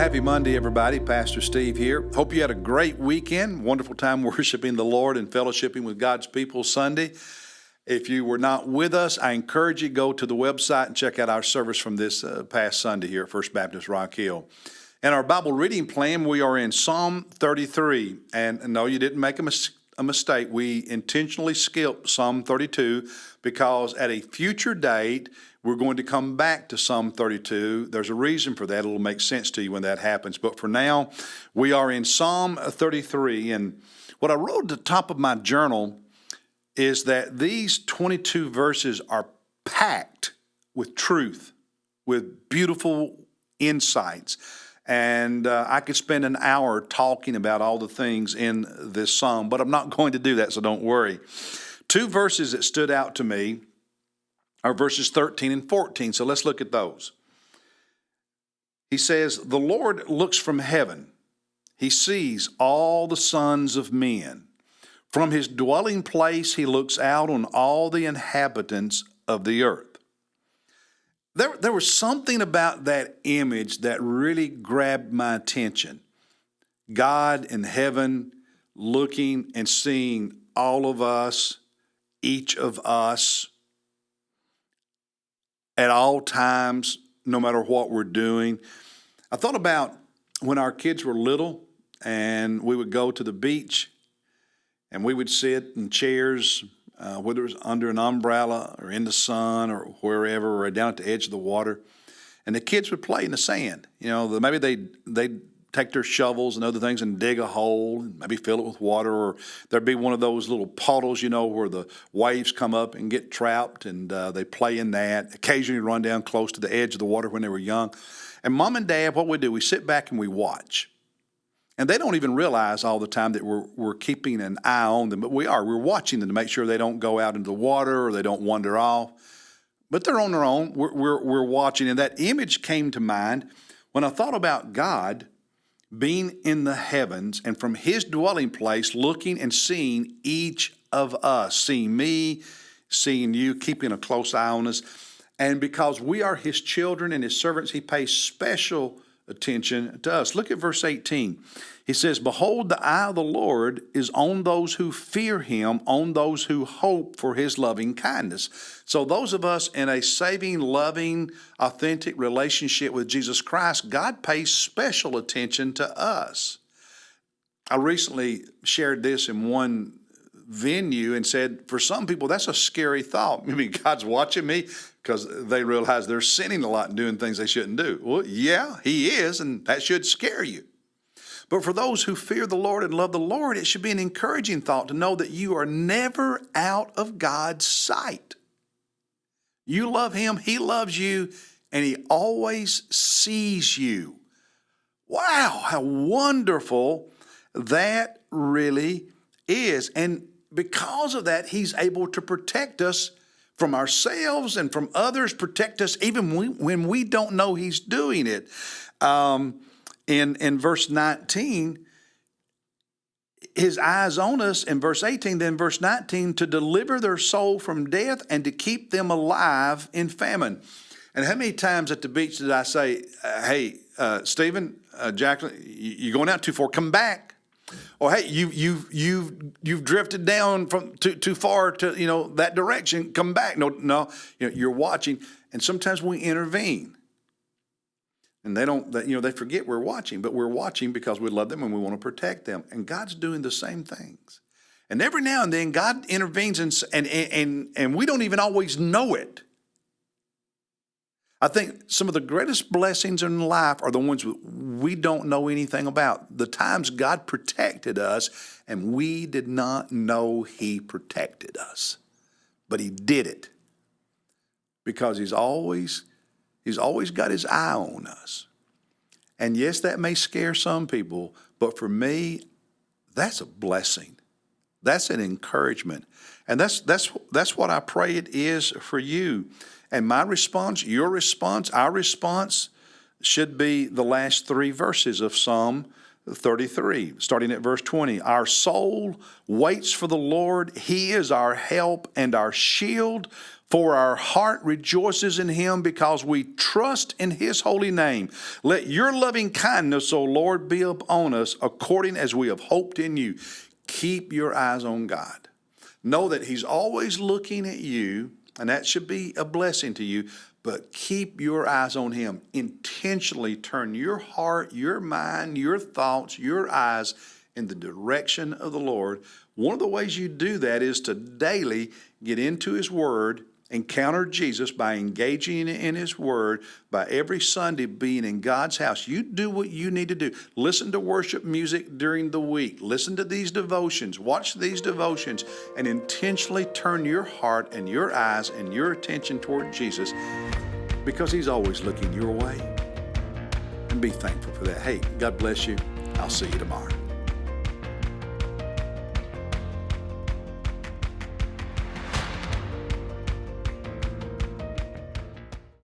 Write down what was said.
happy Monday, everybody. Pastor Steve here. Hope you had a great weekend. Wonderful time worshiping the Lord and fellowshipping with God's people Sunday. If you were not with us, I encourage you to go to the website and check out our service from this past Sunday here at First Baptist Rock Hill. In our Bible reading plan, we are in Psalm 33. And no, you didn't make a mistake. We intentionally skipped Psalm 32 because at a future date, we're going to come back to Psalm 32. There's a reason for that. It'll make sense to you when that happens. But for now, we are in Psalm 33. And what I wrote at the top of my journal is that these 22 verses are packed with truth, with beautiful insights. And I could spend an hour talking about all the things in this psalm, but I'm not going to do that, so don't worry. Two verses that stood out to me are verses 13 and 14, so let's look at those. He says, "The Lord looks from heaven. He sees all the sons of men. From his dwelling place, he looks out on all the inhabitants of the earth." There was something about that image that really grabbed my attention. God in heaven looking and seeing all of us, each of us, at all times, no matter what we're doing. I thought about when our kids were little and we would go to the beach and we would sit in chairs, whether it was under an umbrella or in the sun or wherever, or down at the edge of the water, and the kids would play in the sand. You know, maybe they'd take their shovels and other things and dig a hole and maybe fill it with water, or there'd be one of those little puddles, you know, where the waves come up and get trapped, and they play in that. Occasionally run down close to the edge of the water when they were young. And Mom and Dad, what we do, we sit back and we watch. And they don't even realize all the time that we're keeping an eye on them, but we are. We're watching them to make sure they don't go out into the water or they don't wander off. But they're on their own. We're watching. And that image came to mind when I thought about God being in the heavens and from his dwelling place looking and seeing each of us, seeing me, seeing you, keeping a close eye on us. And because we are his children and his servants, he pays special attention to us. Look at verse 18. He says, "Behold, the eye of the Lord is on those who fear him, on those who hope for his loving kindness." So those of us in a saving, loving, authentic relationship with Jesus Christ, God pays special attention to us. I recently shared this in one venue and said, for some people, that's a scary thought. I mean, God's watching me because they realize they're sinning a lot and doing things they shouldn't do. Well, yeah, he is, and that should scare you. But for those who fear the Lord and love the Lord, it should be an encouraging thought to know that you are never out of God's sight. You love him, he loves you, and he always sees you. Wow, how wonderful that really is. And because of that, he's able to protect us from ourselves and from others, protect us even when we don't know he's doing it. In verse 19, his eyes on us. In verse 18, then verse 19, to deliver their soul from death and to keep them alive in famine. And how many times at the beach did I say, hey, Stephen, Jacqueline, you're going out too far, come back. Or hey, you've drifted down from too far to that direction. Come back. No, you're watching, and sometimes we intervene, and they forget we're watching, but we're watching because we love them and we want to protect them. And God's doing the same things, and every now and then God intervenes, and we don't even always know it. I think some of the greatest blessings in life are the ones we don't know anything about. The times God protected us and we did not know he protected us. But he did it because he's always got his eye on us. And yes, that may scare some people, but for me, that's a blessing. That's an encouragement. And that's what I pray it is for you. And my response, your response, our response should be the last three verses of Psalm 33, starting at verse 20. Our soul waits for the Lord. He is our help and our shield. For our heart rejoices in him because we trust in his holy name. Let your loving kindness, O Lord, be upon us according as we have hoped in you. Keep your eyes on God. Know that he's always looking at you, and that should be a blessing to you, but keep your eyes on him. Intentionally turn your heart, your mind, your thoughts, your eyes in the direction of the Lord. One of the ways you do that is to daily get into his word, encounter Jesus by engaging in his word, by every Sunday being in God's house. You do what you need to do. Listen to worship music during the week. Listen to these devotions. Watch these devotions and intentionally turn your heart and your eyes and your attention toward Jesus, because he's always looking your way. And be thankful for that. Hey, God bless you. I'll see you tomorrow.